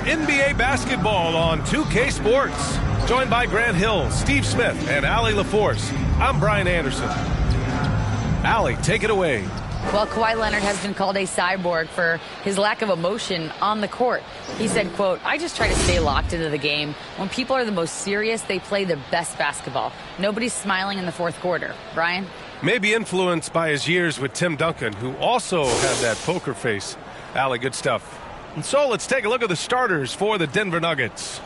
NBA basketball on 2K Sports. Joined by Grant Hill, Steve Smith, and Allie LaForce. I'm Brian Anderson. Allie, take it away. Well, Kawhi Leonard has been called a cyborg for his lack of emotion on the court. He said, quote, "I just try to stay locked into the game. When people are the most serious, they play their best basketball. Nobody's smiling in the fourth quarter." Brian? Maybe influenced by his years with Tim Duncan, who also had that poker face. Allie, good stuff. And so let's take a look at the starters for the Denver Nuggets.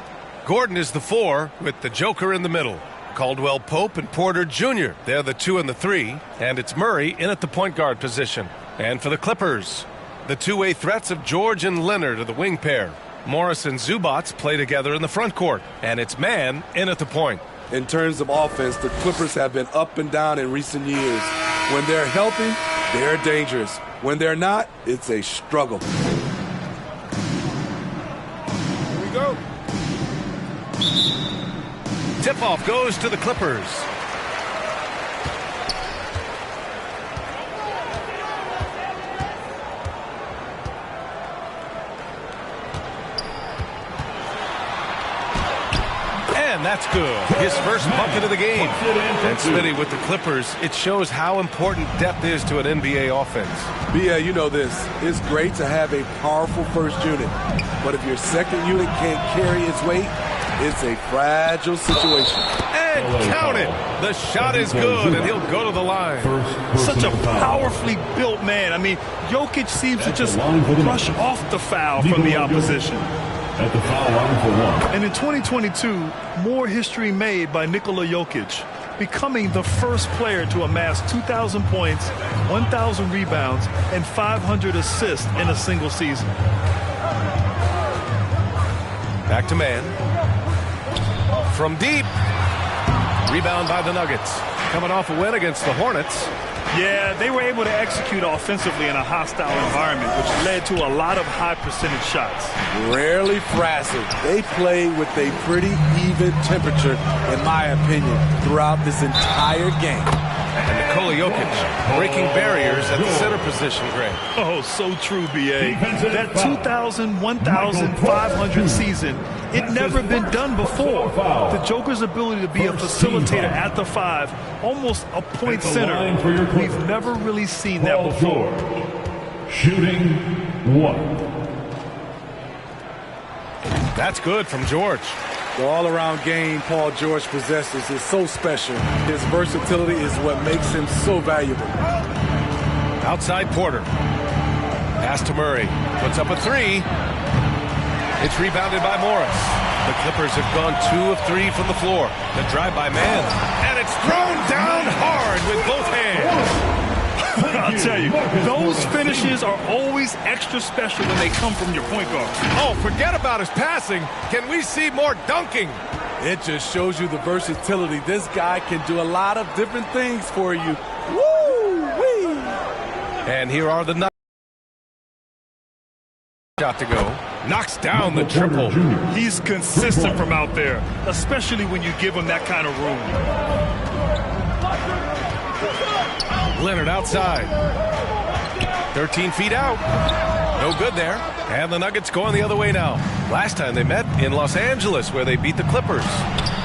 Gordon is the 4 with the Joker in the middle. Caldwell Pope and Porter Jr. They're the 2 and the 3. And it's Murray in at the point guard position. And for the Clippers, the two-way threats of George and Leonard are the wing pair. Morris and Zubats play together in the front court. And it's Mann in at the point. In terms of offense, the Clippers have been up and down in recent years. When they're healthy, they're dangerous. When they're not, it's a struggle. Here we go. Tip-off goes to the Clippers. And that's good. His first bucket of the game. And Smitty with the Clippers, it shows how important depth is to an NBA offense. Yeah, you know this. It's great to have a powerful first unit. But if your second unit can't carry its weight, it's a fragile situation. And count it. The shot is good, and he'll go to the line. Such a powerfully built man. I mean, Jokic seems to just brush off the foul from the opposition. At the foul line for 1. And in 2022, more history made by Nikola Jokic, becoming the first player to amass 2,000 points, 1,000 rebounds, and 500 assists in a single season. Back to Mann. From deep. Rebound by the Nuggets. Coming off a win against the Hornets. Yeah, they were able to execute offensively in a hostile environment, which led to a lot of high percentage shots. Rarely frazzled. They play with a pretty even temperature, in my opinion, throughout this entire game. And Nikola Jokic breaking barriers at the center position, Grant. Oh, so true, B.A. That 2,000, 1,500 season, it never been done before. The Joker's ability to be a facilitator at the 5, almost a point center. We've never really seen that before. Shooting 1. That's good from George. The all-around game Paul George possesses is so special. His versatility is what makes him so valuable. Outside Porter. Pass to Murray. Puts up a 3. It's rebounded by Morris. The Clippers have gone 2 of 3 from the floor. The drive by Mann. And it's thrown down hard with both hands. I'll tell you, those finishes are always extra special when they come from your point guard. Oh, forget about his passing. Can we see more dunking? It just shows you the versatility. This guy can do a lot of different things for you. Woo-wee! And here are the Nuggets. Shot to go. Knocks down the triple. He's consistent from out there, especially when you give him that kind of room. Leonard outside. 13 feet out. No good there. And the Nuggets going the other way now. Last time they met in Los Angeles where they beat the Clippers.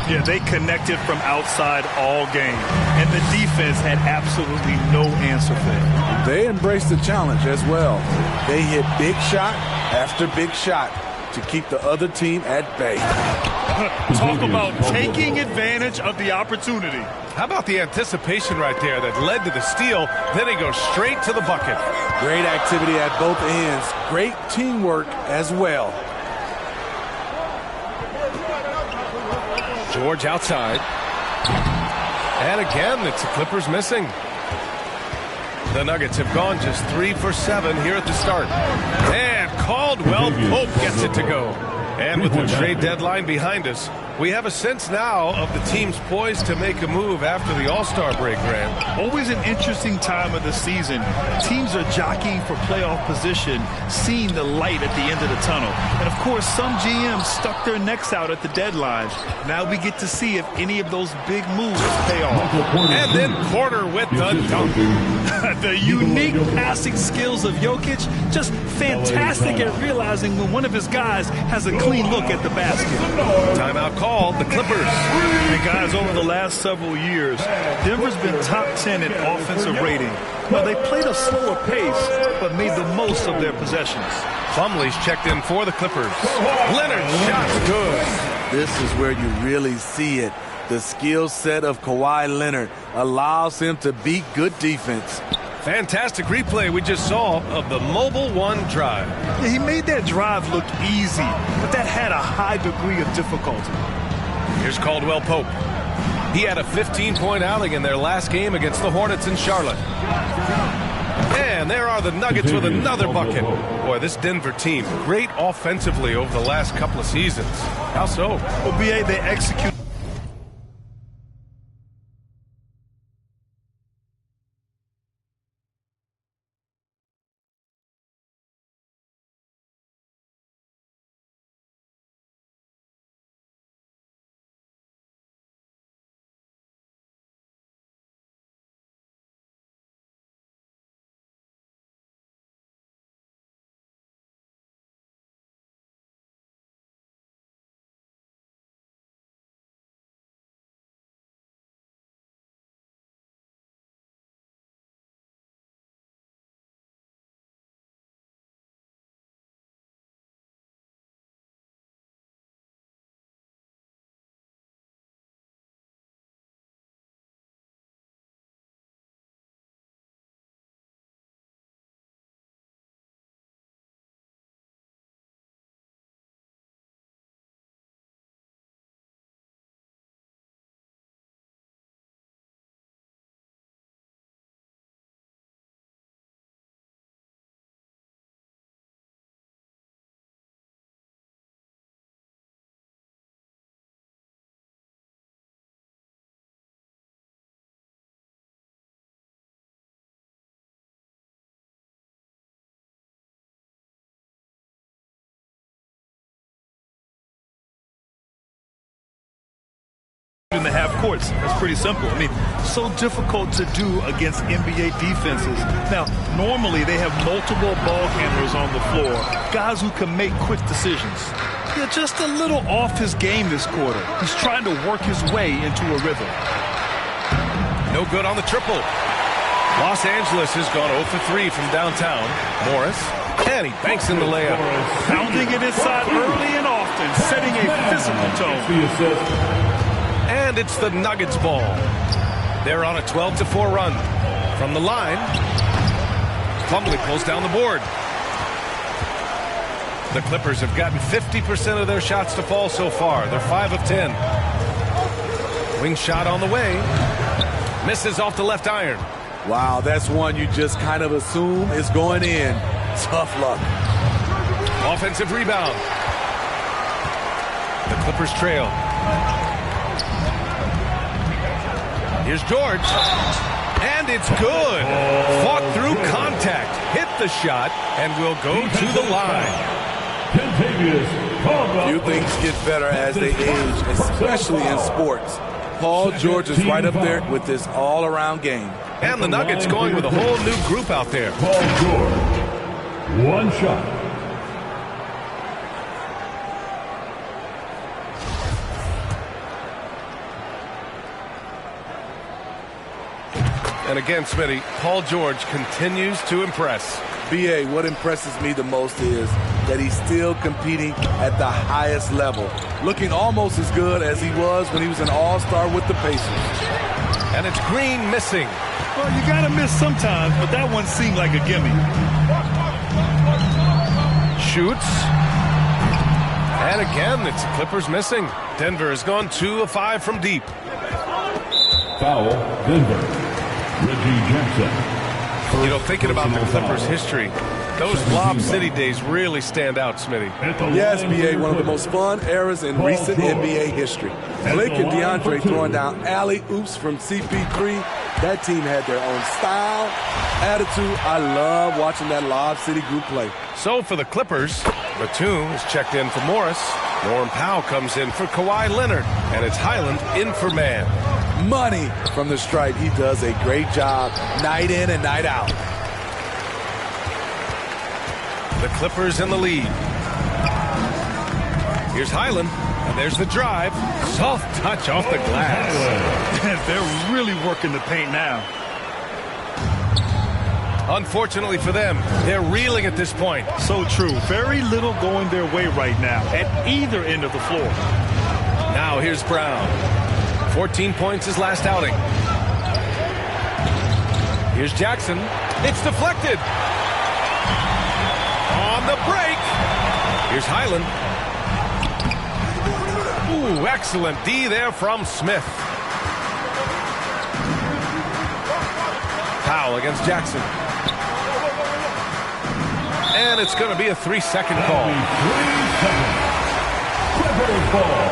Yeah, they connected from outside all game. And the defense had absolutely no answer for it. They embraced the challenge as well. They hit big shot after big shot to keep the other team at bay. Talk about taking advantage of the opportunity. How about the anticipation right there that led to the steal? Then he goes straight to the bucket. Great activity at both ends. Great teamwork as well. George outside. And again, it's the Clippers missing. The Nuggets have gone just 3 for 7 here at the start. And Caldwell Pope gets it to go. And with the trade deadline behind us, we have a sense now of the teams poised to make a move after the All-Star break, Grant. Always an interesting time of the season. Teams are jockeying for playoff position, seeing the light at the end of the tunnel. And, of course, some GMs stuck their necks out at the deadline. Now we get to see if any of those big moves pay off. And then Porter with the dunk. The unique passing skills of Jokic, just fantastic at realizing when one of his guys has a clean look at the basket. Timeout called, the Clippers. And guys, over the last several years, Denver's been top 10 in offensive rating. Now, they played a slower pace, but made the most of their possessions. Plumlee's checked in for the Clippers. Leonard's shot's good. This is where you really see it. The skill set of Kawhi Leonard allows him to beat good defense. Fantastic replay we just saw of the Mobile One drive. Yeah, he made that drive look easy, but that had a high degree of difficulty. Here's Caldwell Pope. He had a 15-point outing in their last game against the Hornets in Charlotte. And there are the Nuggets with another bucket. Boy, this Denver team, great offensively over the last couple of seasons. How so? Well, BA, they execute. In the half courts. That's pretty simple. I mean, so difficult to do against NBA defenses. Now, normally they have multiple ball handlers on the floor, guys who can make quick decisions. Yeah, just a little off his game this quarter. He's trying to work his way into a rhythm. No good on the triple. Los Angeles has gone 0 for 3 from downtown. Morris, and he banks in the layup. Pounding it inside early and often, setting a physical tone. And it's the Nuggets ball. They're on a 12-4 run. From the line, Plumlee pulls down the board. The Clippers have gotten 50% of their shots to fall so far. They're 5 of 10. Wing shot on the way. Misses off the left iron. Wow, that's one you just kind of assume is going in. Tough luck. Offensive rebound. The Clippers trail. Here's George. And it's good. Fought through contact. Hit the shot and will go to the line. Few things get better as they age, especially in sports. Paul George is right up there with this all-around game. And the Nuggets going with a whole new group out there. Paul George. One shot. And again, Smitty, Paul George continues to impress. BA, what impresses me the most is that he's still competing at the highest level, looking almost as good as he was when he was an all-star with the Pacers. And it's Green missing. Well, you got to miss sometimes, but that one seemed like a gimme. Shoots. And again, it's Clippers missing. Denver has gone 2 of 5 from deep. Foul, Denver. Reggie Jackson. You know, thinking about the Clippers' history, those Lob City days really stand out, Smitty. Yes, BA, one of the most fun eras in recent NBA history. Blake and DeAndre throwing down alley-oops from CP3. That team had their own style, attitude. I love watching that Lob City group play. So for the Clippers, Batum is checked in for Morris. Norm Powell comes in for Kawhi Leonard. And it's Highland in for Mann. Money from the stripe. He does a great job night in and night out. The Clippers in the lead. Here's Highland, and there's the drive. Soft touch off the glass. They're really working the paint now. Unfortunately for them, they're reeling at this point. So true. Very little going their way right now at either end of the floor. Now here's Brown. 14 points his last outing. Here's Jackson. It's deflected. On the break. Here's Highland. Ooh, excellent D there from Smith. Foul against Jackson. And it's going to be a 3-second call. 3 seconds. Clippers ball.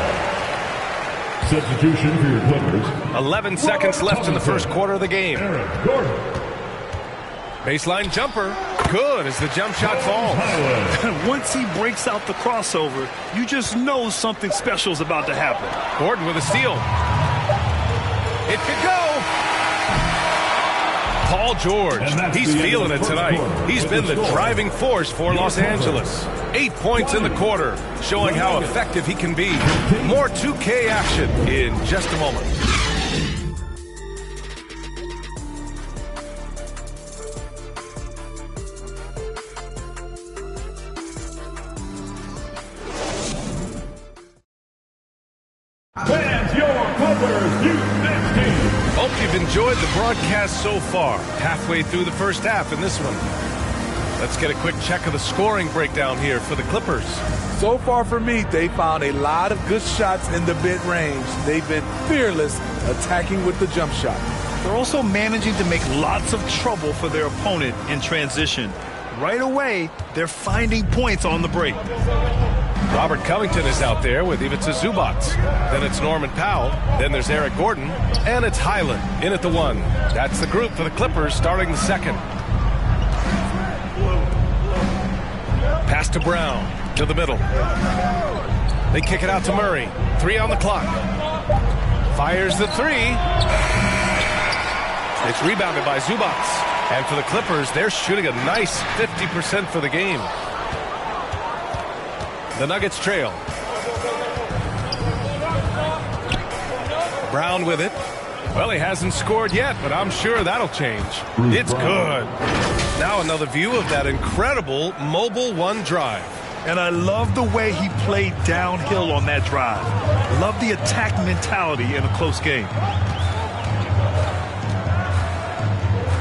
Substitution for your Clippers. 11 seconds left in the first quarter of the game. Eric Gordon. Baseline jumper. Good as the jump shot falls. Once he breaks out the crossover, you just know something special is about to happen. Gordon with a steal. It could go. Paul George, he's feeling it tonight. He's been the driving force for Los Angeles. 8 points in the quarter, showing how effective he can be. More 2K action in just a moment. Fans, your Clippers U16. Hope you've enjoyed the broadcast so far. Halfway through the first half in this one. Let's get a quick check of the scoring breakdown here for the Clippers. So far for me, they found a lot of good shots in the mid-range. They've been fearless attacking with the jump shot. They're also managing to make lots of trouble for their opponent in transition. Right away, they're finding points on the break. Robert Covington is out there with Ivica Zubac. Then it's Norman Powell. Then there's Eric Gordon. And it's Highland in at the 1. That's the group for the Clippers starting the second. Pass to Brown to the middle. They kick it out to Murray. 3 on the clock. Fires the 3. It's rebounded by Zubac. And for the Clippers, they're shooting a nice 50% for the game. The Nuggets trail. Brown with it. Well, he hasn't scored yet, but I'm sure that'll change. It's good. Now another view of that incredible mobile 1 drive. And I love the way he played downhill on that drive. Love the attack mentality in a close game.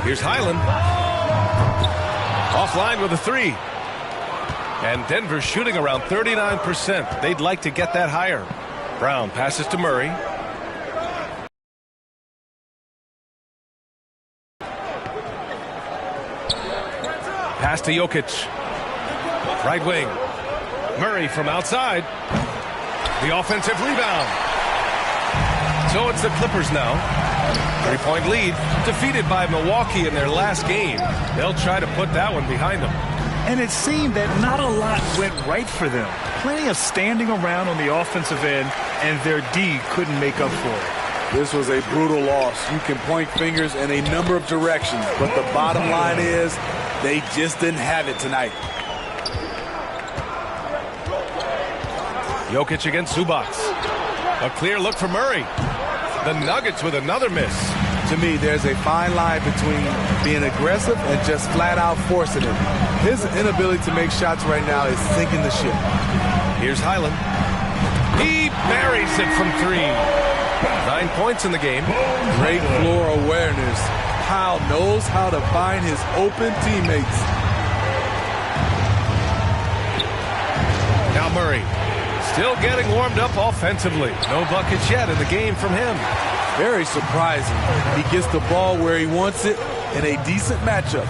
Here's Highland. Offline with a 3. And Denver shooting around 39%. They'd like to get that higher. Brown passes to Murray. Pass to Jokic. Right wing. Murray from outside. The offensive rebound. So it's the Clippers now. 3-point lead. Defeated by Milwaukee in their last game. They'll try to put that one behind them. And it seemed that not a lot went right for them. Plenty of standing around on the offensive end, and their D couldn't make up for it. This was a brutal loss. You can point fingers in a number of directions, but the bottom line is they just didn't have it tonight. Jokic against Zubac. A clear look for Murray. The Nuggets with another miss. To me, there's a fine line between being aggressive and just flat out forcing it. His inability to make shots right now is sinking the ship. Here's Highland. He buries it from 3. 9 points in the game. Great floor awareness. Powell knows how to find his open teammates. Now Murray. Still getting warmed up offensively. No buckets yet in the game from him. Very surprising. He gets the ball where he wants it in a decent matchup.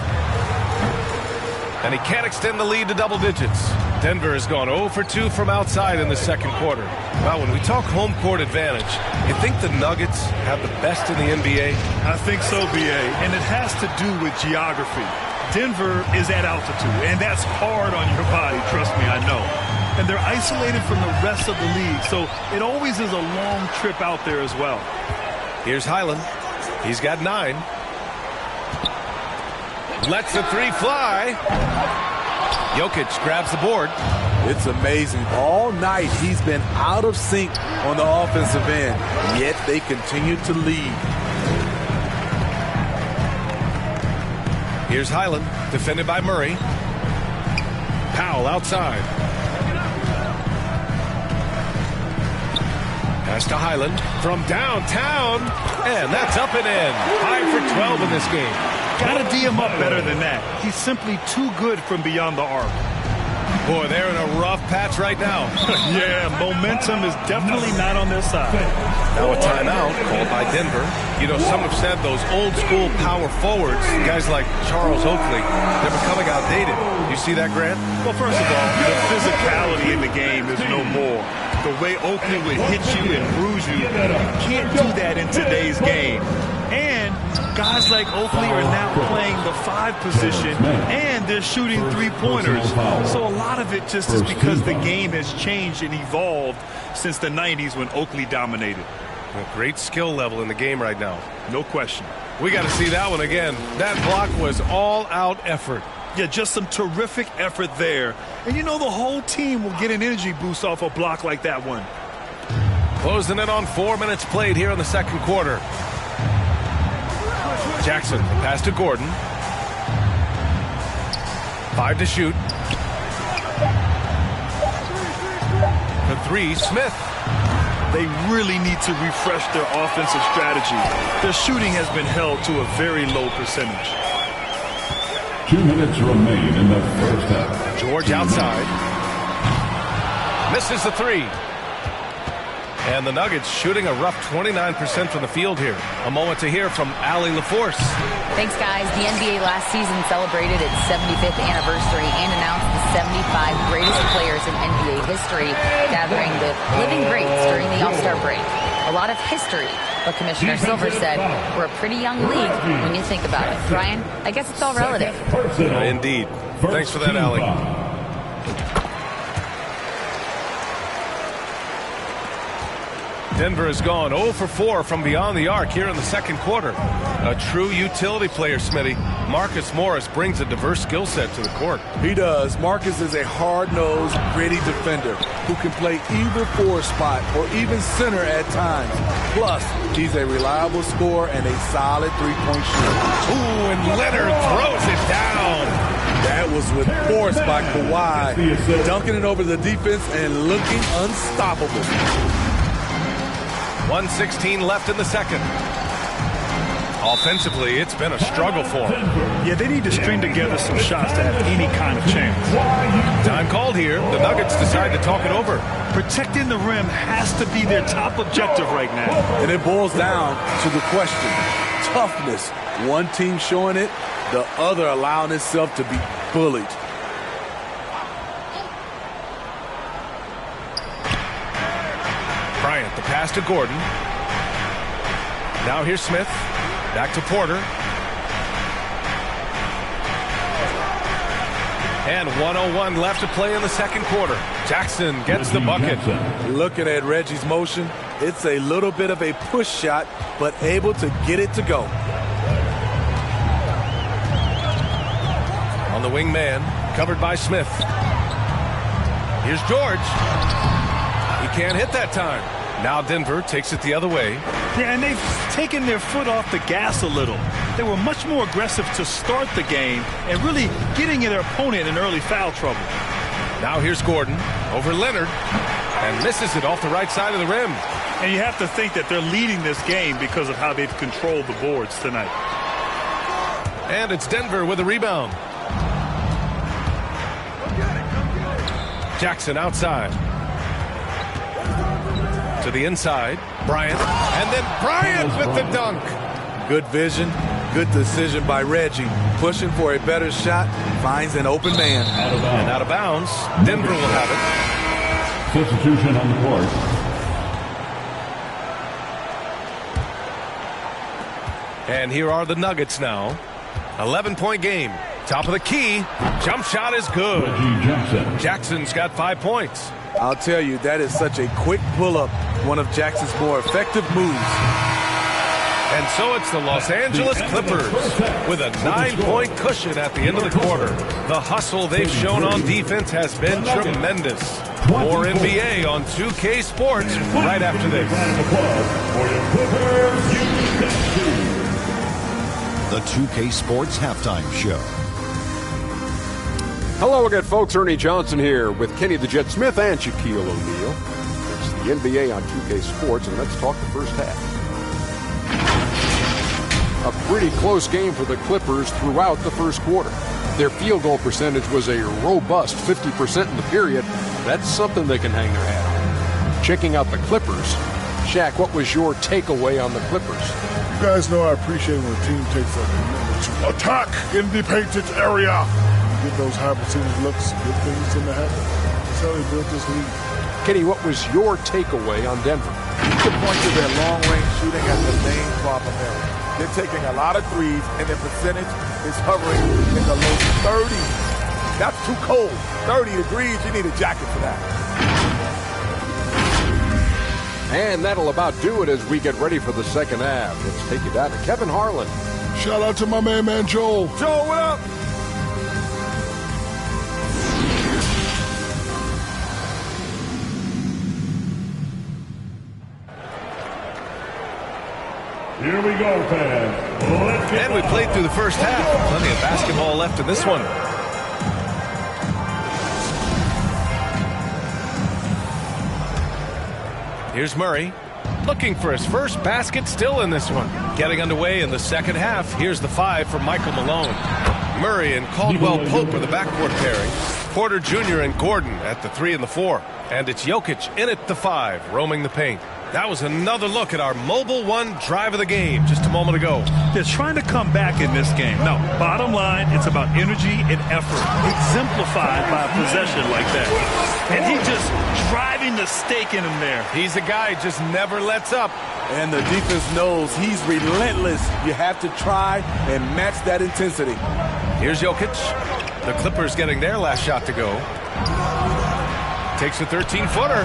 And he can't extend the lead to double digits. Denver has gone 0 for 2 from outside in the second quarter. Now, when we talk home court advantage, you think the Nuggets have the best in the NBA? I think so, B.A., and it has to do with geography. Denver is at altitude, and that's hard on your body, trust me, I know. And they're isolated from the rest of the league, so it always is a long trip out there as well. Here's Highland. He's got 9. Lets the 3 fly. Jokic grabs the board. It's amazing. All night he's been out of sync on the offensive end, yet they continue to lead. Here's Highland, defended by Murray. Powell outside. Pass to Highland from downtown, and that's up and in. 5 for 12 in this game. Got to D him up better than that. He's simply too good from beyond the arc. Boy, they're in a rough patch right now. Yeah, momentum is definitely not on their side. Now a timeout called by Denver. You know, some have said those old-school power forwards, guys like Charles Oakley, they're becoming outdated. You see that, Grant? Well, first of all, the physicality in the game is no more. The way Oakley would hit you and bruise you, can't do that in today's game. And guys like Oakley are now playing the 5 position, and they're shooting 3-pointers. So a lot of it just is because the game has changed and evolved since the 90s when Oakley dominated. A great skill level in the game right now. No question. We got to see that one again. That block was all-out effort. Yeah, just some terrific effort there. And you know the whole team will get an energy boost off a block like that one. Closing in on 4 minutes played here in the second quarter. Jackson, pass to Gordon. 5 to shoot. The 3, Smith. They really need to refresh their offensive strategy. Their shooting has been held to a very low percentage. 2 minutes remain in the first half. George outside. Misses the 3. And the Nuggets shooting a rough 29% from the field here. A moment to hear from Allie LaForce. Thanks, guys. The NBA last season celebrated its 75th anniversary and announced the 75 greatest players in NBA history, gathering the living greats during the All-Star break. A lot of history, but Commissioner Silver said we're a pretty young league when you think about it. Brian, I guess it's all relative. Indeed. Thanks for that, Allie. Denver has gone 0 for 4 from beyond the arc here in the second quarter. A true utility player, Smitty. Marcus Morris brings a diverse skill set to the court. He does. Marcus is a hard-nosed, gritty defender who can play either 4 spot or even center at times. Plus, he's a reliable scorer and a solid 3-point shooter. Ooh, and Leonard throws it down. That was with force by Kawhi, dunking it over the defense and looking unstoppable. 1:16 left in the second. Offensively, it's been a struggle for them. Yeah, they need to string together some shots to have any kind of chance. Time called here. The Nuggets decide to talk it over. Protecting the rim has to be their top objective right now. And it boils down to the question. Toughness. One team showing it, the other allowing itself to be bullied. Bryant, the pass to Gordon. Now here's Smith. Back to Porter. And 1:01 left to play in the second quarter. Jackson gets the bucket. Looking at Reggie's motion, it's a little bit of a push shot, but able to get it to go. On the wing man, covered by Smith. Here's George. He can't hit that time. Now Denver takes it the other way. Yeah, and they've taken their foot off the gas a little. They were much more aggressive to start the game and really getting their opponent in early foul trouble. Now here's Gordon over Leonard and misses it off the right side of the rim. And you have to think that they're leading this game because of how they've controlled the boards tonight. And it's Denver with a rebound. Jackson outside. To the inside, Bryant, and then Bryant with the dunk. Good vision, good decision by Reggie. Pushing for a better shot, finds an open man. And out of bounds, Denver will have it. Substitution on the court. And here are the Nuggets now. 11-point game. Top of the key. Jump shot is good. Jackson's got 5 points. I'll tell you, that is such a quick pull-up. One of Jackson's more effective moves. And so it's the Los Angeles Clippers with a 9-point cushion at the end of the quarter. The hustle they've shown on defense has been tremendous. More NBA on 2K Sports right after this. The 2K Sports Halftime Show. Hello again, folks. Ernie Johnson here with Kenny the Jet Smith and Shaquille O'Neal. It's the NBA on 2K Sports, and let's talk the first half. A pretty close game for the Clippers throughout the first quarter. Their field goal percentage was a robust 50% in the period. That's something they can hang their hat on. Checking out the Clippers, Shaq, what was your takeaway on the Clippers? You guys know I appreciate when a team takes a commitment to attack in the painted area. Get those high percentage looks, good things in the happen. That's how they built this league. Kenny, what was your takeaway on Denver? You can point to their long-range shooting as the main problem area. They're taking a lot of threes, and their percentage is hovering in the low 30s. That's too cold. 30 degrees, you need a jacket for that. And that'll about do it as we get ready for the second half. Let's take you down to Kevin Harlan. Shout out to my man Joel. Joel, what up? Here we go, fans. And we played through the first half. Plenty of basketball left in this one. Here's Murray, looking for his first basket still in this one. Getting underway in the second half. Here's the 5 from Michael Malone. Murray and Caldwell Pope are the backcourt pairing. Porter Jr. and Gordon at the 3 and the 4. And it's Jokic in at the 5, roaming the paint. That was another look at our Mobile One drive of the game just a moment ago. They're trying to come back in this game. No, bottom line, it's about energy and effort, exemplified by a possession like that. And he just driving the stake in him there. He's a guy just never lets up. And the defense knows he's relentless. You have to try and match that intensity. Here's Jokic. The Clippers getting their last shot to go. Takes a 13-footer.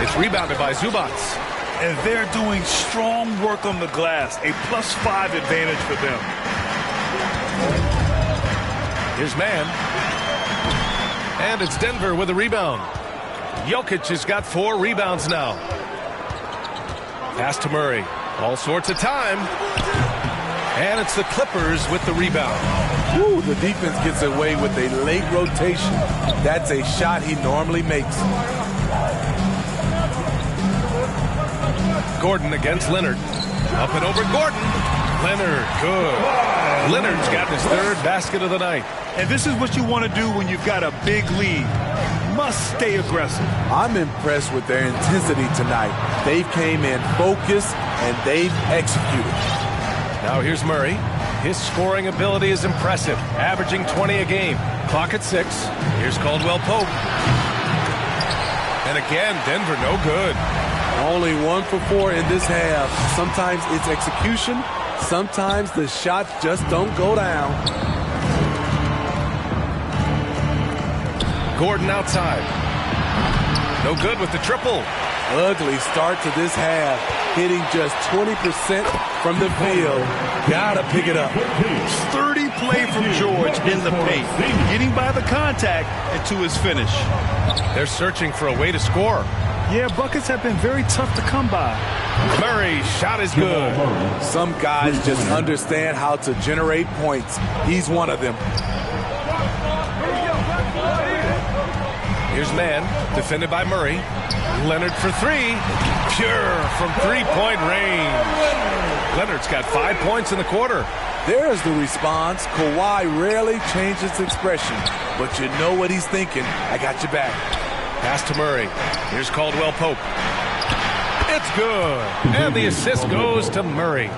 It's rebounded by Zubac. And they're doing strong work on the glass. A +5 advantage for them. Here's Mann. And it's Denver with a rebound. Jokic has got 4 rebounds now. Pass to Murray. All sorts of time. And it's the Clippers with the rebound. Woo, the defense gets away with a late rotation. That's a shot he normally makes. Gordon against Leonard. Up and over Gordon. Leonard, good. Leonard's got his 3rd basket of the night. And this is what you want to do when you've got a big lead. Must stay aggressive. I'm impressed with their intensity tonight. They came in focused and they've executed. Now here's Murray. His scoring ability is impressive, averaging 20 a game. Clock at 6. Here's Caldwell Pope. And again, Denver no good. Only 1 for 4 in this half. Sometimes it's execution. Sometimes the shots just don't go down. Gordon outside. No good with the triple. Ugly start to this half. Hitting just 20% from the field. Gotta pick it up. 30 play from George in the paint. Getting by the contact and to his finish. They're searching for a way to score. Yeah, buckets have been very tough to come by. Murray's shot is good. Some guys just understand how to generate points. He's one of them. Here's Mann, defended by Murray. Leonard for 3. Pure from 3-point range. Leonard's got 5 points in the quarter. There's the response. Kawhi rarely changes expression, but you know what he's thinking. I got your back. Pass to Murray. Here's Caldwell Pope. It's good. And the assist goes to Murray.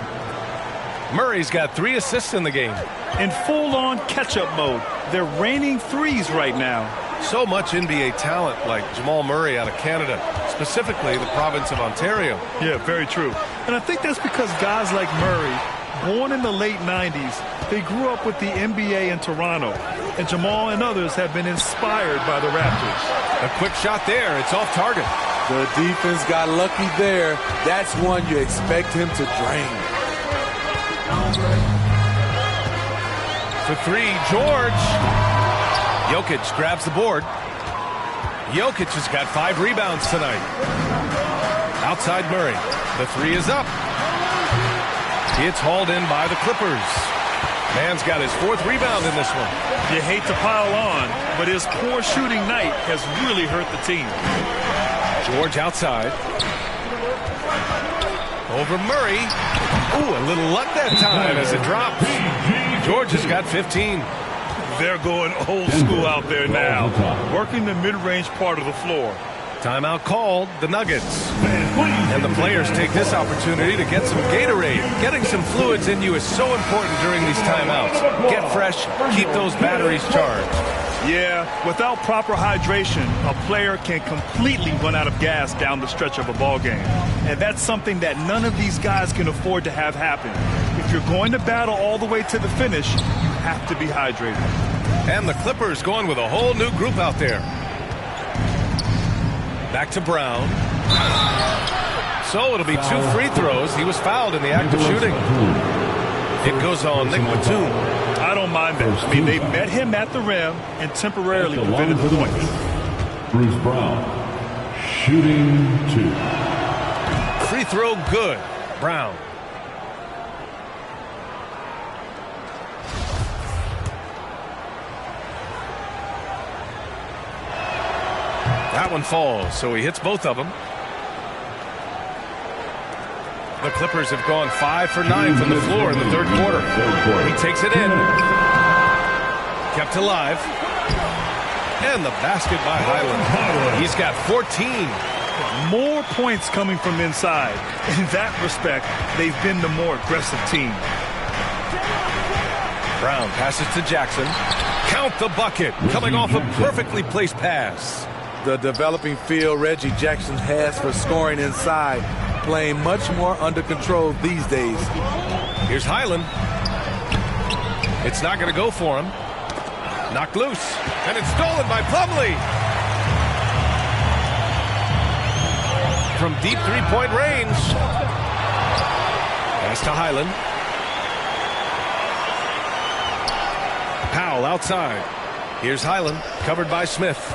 Murray's got 3 assists in the game. In full-on catch-up mode. They're raining threes right now. So much NBA talent like Jamal Murray out of Canada, specifically the province of Ontario. Yeah, very true. And I think that's because guys like Murray, born in the late 90s, they grew up with the NBA in Toronto. And Jamal and others have been inspired by the Raptors. A quick shot there. It's off target. The defense got lucky there. That's one you expect him to drain. For three, George. Jokic grabs the board. Jokic has got 5 rebounds tonight. Outside Murray. The three is up. It's hauled in by the Clippers. Man's got his 4th rebound in this one. You hate to pile on, but his poor shooting night has really hurt the team. George outside. Over Murray. Ooh, a little luck that time as it drops. George has got 15. They're going old school out there now, working the mid-range part of the floor. Timeout called, the Nuggets. And the players take this opportunity to get some Gatorade. Getting some fluids in you is so important during these timeouts. Get fresh, keep those batteries charged. Yeah, without proper hydration, a player can completely run out of gas down the stretch of a ball game. And that's something that none of these guys can afford to have happen. If you're going to battle all the way to the finish, you have to be hydrated. And the Clippers going with a whole new group out there. Back to Brown. So it'll be 2 free throws. He was fouled in the act of shooting. It goes on Nick Batum. I don't mind that. I mean, they met him at the rim and temporarily prevented the points. Bruce Brown, shooting 2. Free throw good. Brown. That one falls, so he hits both of them. The Clippers have gone 5 for 9 from the floor in the third quarter. He takes it in. Kept alive. And the basket by Highland. He's got 14. More points coming from inside. In that respect, they've been the more aggressive team. Brown passes to Jackson. Count the bucket. Coming off a perfectly placed pass. The developing feel Reggie Jackson has for scoring inside, playing much more under control these days. Here's Highland. It's not going to go for him. Knocked loose. And it's stolen by Plumlee. From deep three-point range. Pass to Highland. Powell outside. Here's Highland, covered by Smith.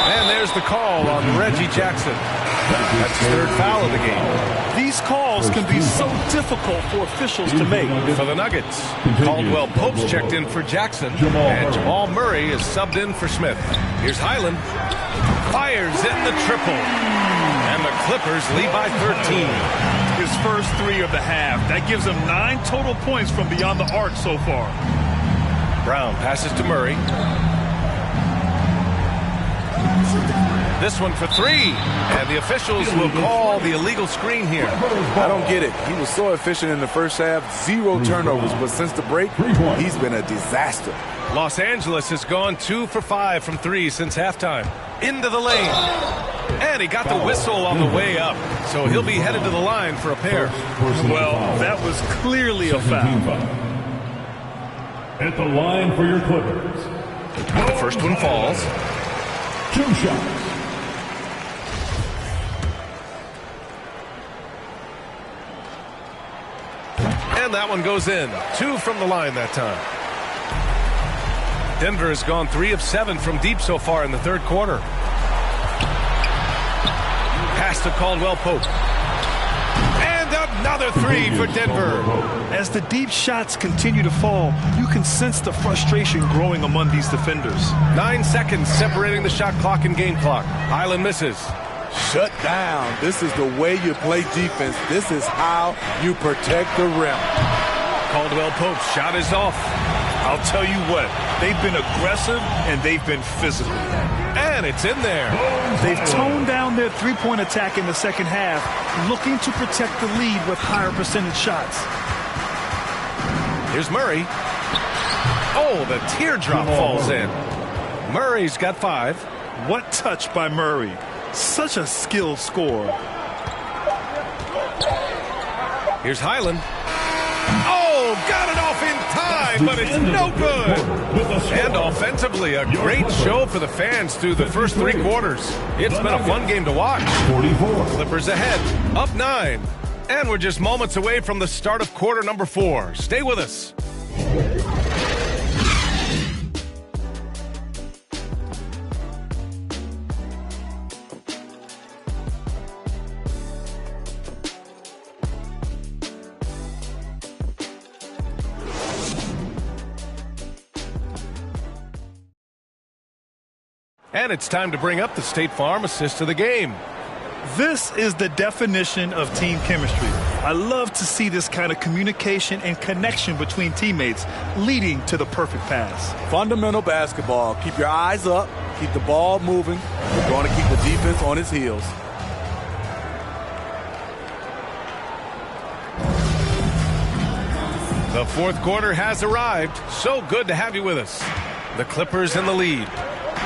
And there's the call on Reggie Jackson. That's his 3rd foul of the game. These calls can be so difficult for officials to make. For the Nuggets, Caldwell Pope's checked in for Jackson, and Jamal Murray is subbed in for Smith. Here's Highland. Fires in the triple. And the Clippers lead by 13. His first 3 of the half. That gives him 9 total points from beyond the arc so far. Brown passes to Murray. This one for 3. And the officials will call the illegal screen here. I don't get it. He was so efficient in the first half. 0 turnovers. But since the break, he's been a disaster. Los Angeles has gone 2 for 5 from 3 since halftime. Into the lane. And he got the whistle on the way up. So he'll be headed to the line for a pair. Well, that was clearly a foul. At the line for your Clippers. The first one falls. 2 shots. And that one goes in. 2 from the line that time. Denver has gone 3 of 7 from deep so far in the third quarter. Pass to Caldwell Pope. And another 3 for Denver. As the deep shots continue to fall, you can sense the frustration growing among these defenders. 9 seconds separating the shot clock and game clock. Highland misses. Shut down. This is the way you play defense. This is how you protect the rim. Caldwell Pope's shot is off. I'll tell you what, they've been aggressive and they've been physical. And it's in there. They've toned down their three-point attack in the second half, looking to protect the lead with higher percentage shots. Here's Murray. Oh, the teardrop falls in. Murray's got 5. What touch by Murray. Such a skilled scorer. Here's Highland. Oh, got it off in time, but it's no good. And offensively, a great show for the fans through the first 3 quarters. It's been a fun game to watch. 44. Clippers ahead, up 9. And we're just moments away from the start of quarter number 4. Stay with us. And it's time to bring up the State Farm assist of the game. This is the definition of team chemistry. I love to see this kind of communication and connection between teammates leading to the perfect pass. Fundamental basketball. Keep your eyes up. Keep the ball moving. You're going to keep the defense on its heels. The fourth quarter has arrived. So good to have you with us. The Clippers in the lead.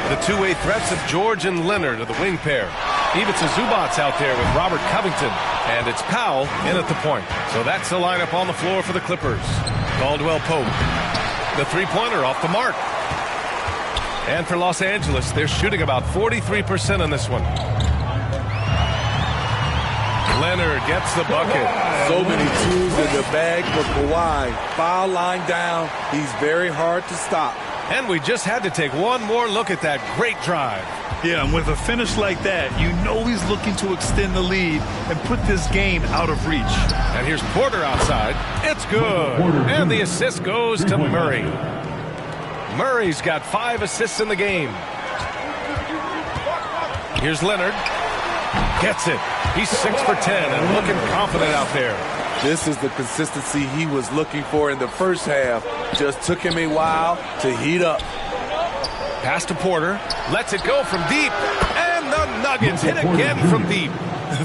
The two-way threats of George and Leonard are the wing pair. Ivica Zubac's out there with Robert Covington. And it's Powell in at the point. So that's the lineup on the floor for the Clippers. Caldwell Pope. The three-pointer off the mark. And for Los Angeles, they're shooting about 43% on this one. Leonard gets the bucket. So many tools in the bag for Kawhi. Foul line down. He's very hard to stop. And we just had to take one more look at that great drive. Yeah, and with a finish like that, you know he's looking to extend the lead and put this game out of reach. And here's Porter outside. It's good. And the assist goes to Murray. Murray's got 5 assists in the game. Here's Leonard. Gets it. He's 6 for 10 and looking confident out there. This is the consistency he was looking for in the first half. Just took him a while to heat up. Pass to Porter. Lets it go from deep. And the Nuggets hit again from deep.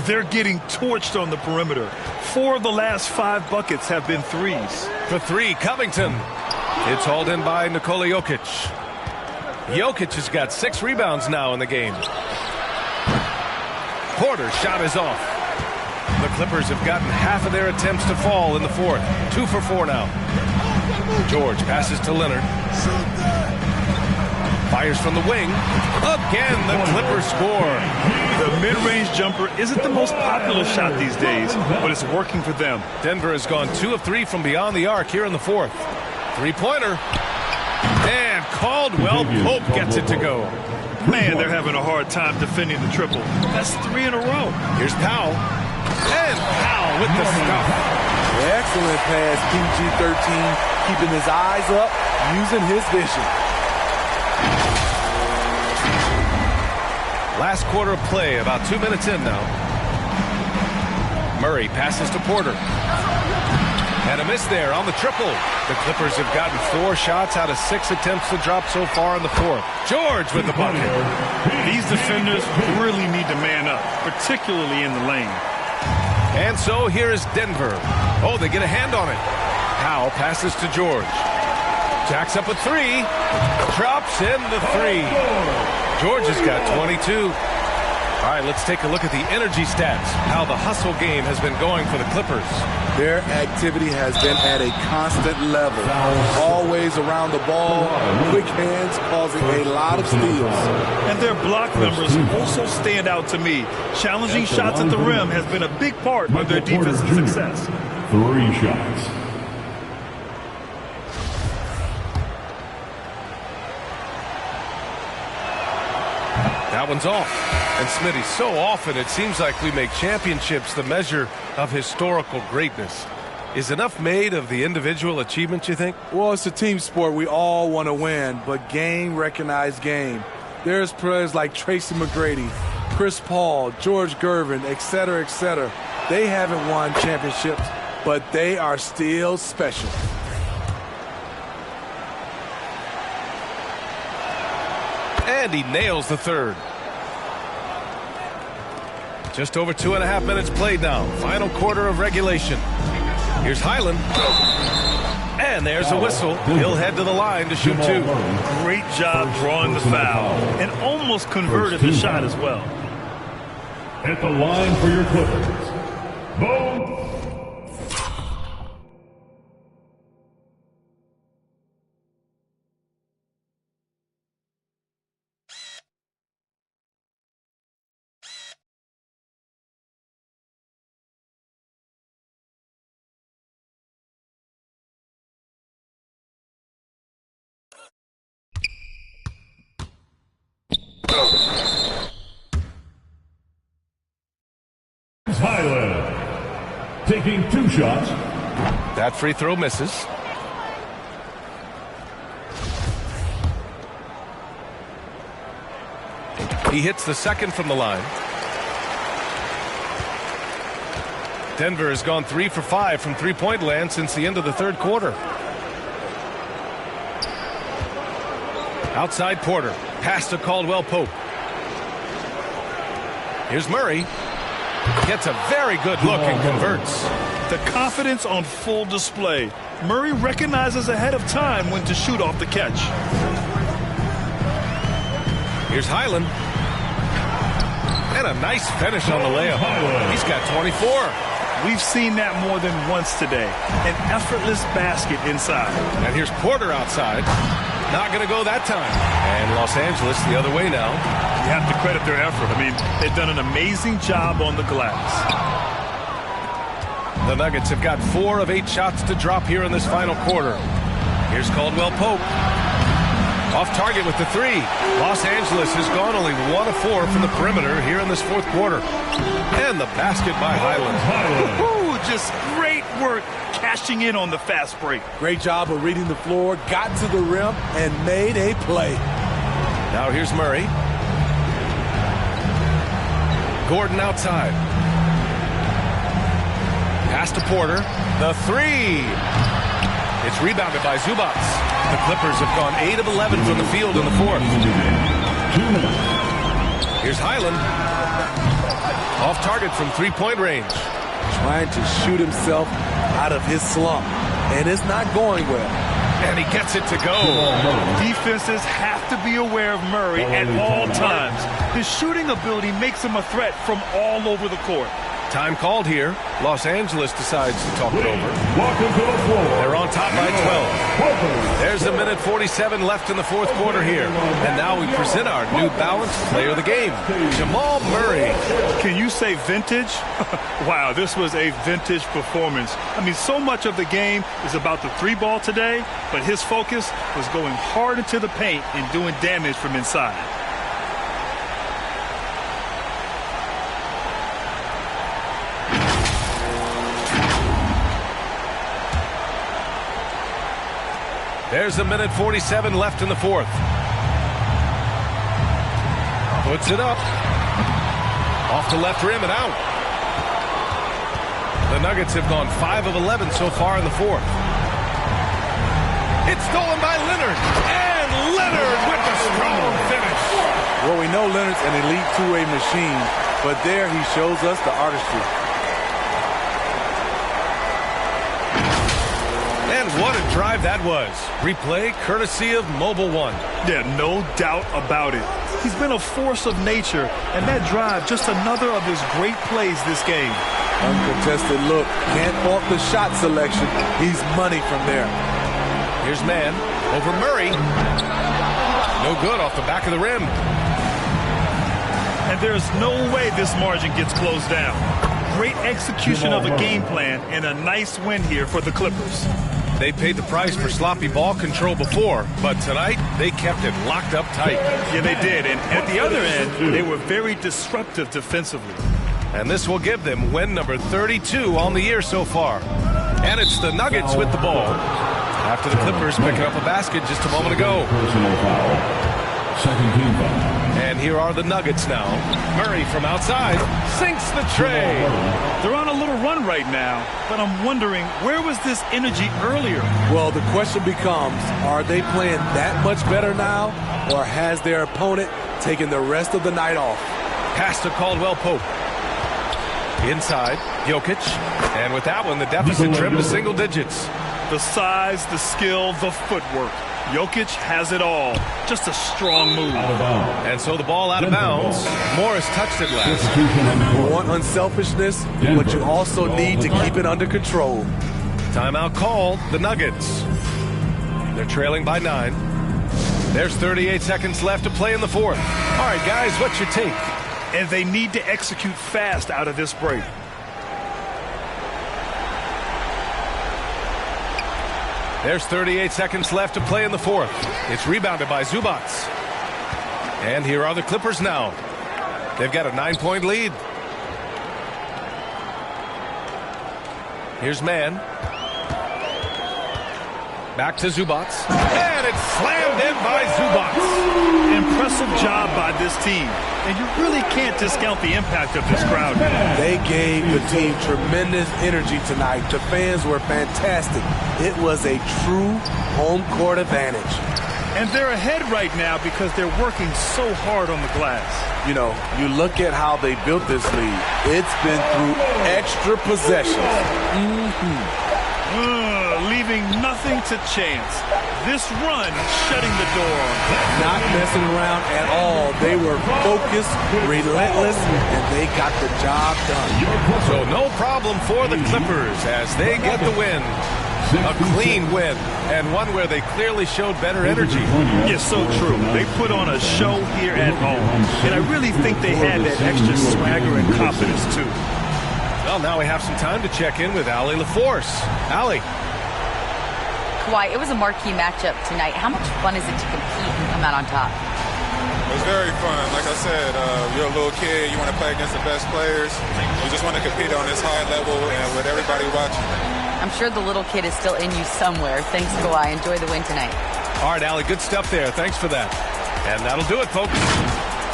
They're getting torched on the perimeter. 4 of the last 5 buckets have been threes. For 3, Covington. It's hauled in by Nikola Jokic. Jokic has got 6 rebounds now in the game. Porter's shot is off. The Clippers have gotten half of their attempts to fall in the fourth. 2 for 4 now. George passes to Leonard. Fires from the wing. Again, the Clippers score. The mid-range jumper isn't the most popular shot these days, but it's working for them. Denver has gone 2 of 3 from beyond the arc here in the fourth. Three-pointer. And Caldwell Pope gets it to go. Man, they're having a hard time defending the triple. That's 3 in a row. Here's Powell. And Powell with the stuff. Excellent pass, PG-13, keeping his eyes up, using his vision. Last quarter of play, about 2 minutes in now. Murray passes to Porter. And a miss there on the triple. The Clippers have gotten 4 shots out of 6 attempts to drop so far in the fourth. George with the bucket. These defenders really need to man up, particularly in the lane. And so here is Denver. Oh, they get a hand on it. Powell passes to George. Jacks up a 3. Drops in the 3. George has got 22. All right, let's take a look at the energy stats. How the hustle game has been going for the Clippers. Their activity has been at a constant level. Always around the ball. Quick hands causing a lot of steals. And their block numbers also stand out to me. Challenging shots at the rim has been a big part of their defensive success. 3 shots. That one's off. And Smitty, so often it seems like we make championships the measure of historical greatness. Is enough made of the individual achievement, you think? Well, it's a team sport. We all want to win, but game recognized game. There's players like Tracy McGrady, Chris Paul, George Gervin, etc., etc. They haven't won championships, but they are still special. And he nails the third. Just over 2.5 minutes played now. Final quarter of regulation. Here's Highland. And there's a whistle. He'll head to the line to shoot 2. Great job drawing the foul. And almost converted the shot as well. At the line for your Clippers, Bo Bones Hyland taking 2 shots. That free throw misses. He hits the second from the line. Denver has gone 3 for 5 from three-point land since the end of the third quarter. Outside Porter. Pass to Caldwell Pope. Here's Murray. Gets a very good look and converts. The confidence on full display. Murray recognizes ahead of time when to shoot off the catch. Here's Hyland. And a nice finish on the layup. He's got 24. We've seen that more than once today. An effortless basket inside. And here's Porter outside. Not going to go that time. And Los Angeles the other way now. You have to credit their effort. I mean, they've done an amazing job on the glass. The Nuggets have got 4 of 8 shots to drop here in this final quarter. Here's Caldwell Pope. Off target with the 3. Los Angeles has gone only 1 of 4 from the perimeter here in this fourth quarter. And the basket by Hyland. Ooh, just great work cashing in on the fast break. Great job of reading the floor, got to the rim, and made a play. Now here's Murray. Gordon outside. Pass to Porter. The 3. It's rebounded by Zubac. The Clippers have gone 8 of 11 from the field in the fourth. Here's Hyland. Off target from three-point range. Trying to shoot himself out of his slump. And it's not going well. And he gets it to go. Defenses have to be aware of Murray at all times. His shooting ability makes him a threat from all over the court. Time called here. Los Angeles decides to talk it over. They're on top by 12. There's a minute 47 left in the fourth quarter here. And now we present our New Balance player of the game, Jamal Murray. Can you say vintage? Wow, this was a vintage performance. I mean, so much of the game is about the 3-ball today, but his focus was going hard into the paint and doing damage from inside. There's a minute 47 left in the fourth. Puts it up. Off the left rim and out. The Nuggets have gone 5 of 11 so far in the fourth. It's stolen by Leonard. And Leonard with a strong finish. Well, we know Leonard's an elite two-way machine, but there he shows us the artistry. And what a drive that was. Replay courtesy of Mobile One. Yeah, no doubt about it. He's been a force of nature, and that drive just another of his great plays this game. Uncontested look. Can't fault the shot selection. He's money from there. Here's Mann over Murray. No good off the back of the rim. And there's no way this margin gets closed down. Great execution of a game plan and a nice win here for the Clippers. They paid the price for sloppy ball control before, but tonight they kept it locked up tight. Yeah, they did. And at the other end, they were very disruptive defensively. And this will give them win number 32 on the year so far. And it's the Nuggets with the ball. After the Clippers picking up a basket just a moment ago. Personal foul. Second team foul. And here are the Nuggets now. Murray from outside sinks the tray. They're on a little run right now, but I'm wondering, where was this energy earlier? Well, the question becomes, are they playing that much better now, or has their opponent taken the rest of the night off? Pass to Caldwell Pope. Inside, Jokic. And with that one, the deficit trimmed to single digits. The size, the skill, the footwork. Jokic has it all. Just a strong move. And so the ball out of bounds. Morris touched it last. You want unselfishness, but you also need to keep it under control. Timeout called. The Nuggets. They're trailing by 9. There's 38 seconds left to play in the fourth. All right, guys, what's your take? And they need to execute fast out of this break. There's 38 seconds left to play in the fourth. It's rebounded by Zubac. And here are the Clippers now. They've got a 9-point lead. Here's Mann. Back to Zubac. And it's slammed in by Zubac. Impressive job by this team. And you really can't discount the impact of this crowd. They gave the team tremendous energy tonight. The fans were fantastic. It was a true home court advantage. And they're ahead right now because they're working so hard on the glass. You know, you look at how they built this lead. It's been through extra possessions. Leaving nothing to chance. This run shutting the door on them. Not messing around at all. They were focused, relentless, and they got the job done. So no problem for the Clippers as they get the win. A clean win, and one where they clearly showed better energy. Yes, so true. They put on a show here at home, and I really think they had that extra swagger and confidence, too. Well, now we have some time to check in with Allie LaForce. Allie. Kawhi, it was a marquee matchup tonight. How much fun is it to compete and come out on top? It was very fun. Like I said, you're a little kid. You want to play against the best players. You just want to compete on this high level and with everybody watching. I'm sure the little kid is still in you somewhere. Thanks, Kawhi. Enjoy the win tonight. All right, Allie, good stuff there. Thanks for that. And that'll do it, folks.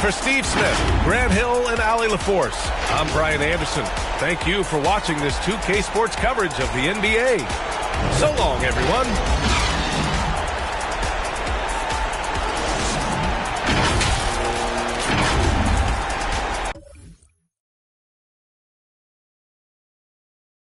For Steve Smith, Grant Hill, and Allie LaForce, I'm Brian Anderson. Thank you for watching this 2K Sports coverage of the NBA. So long, everyone.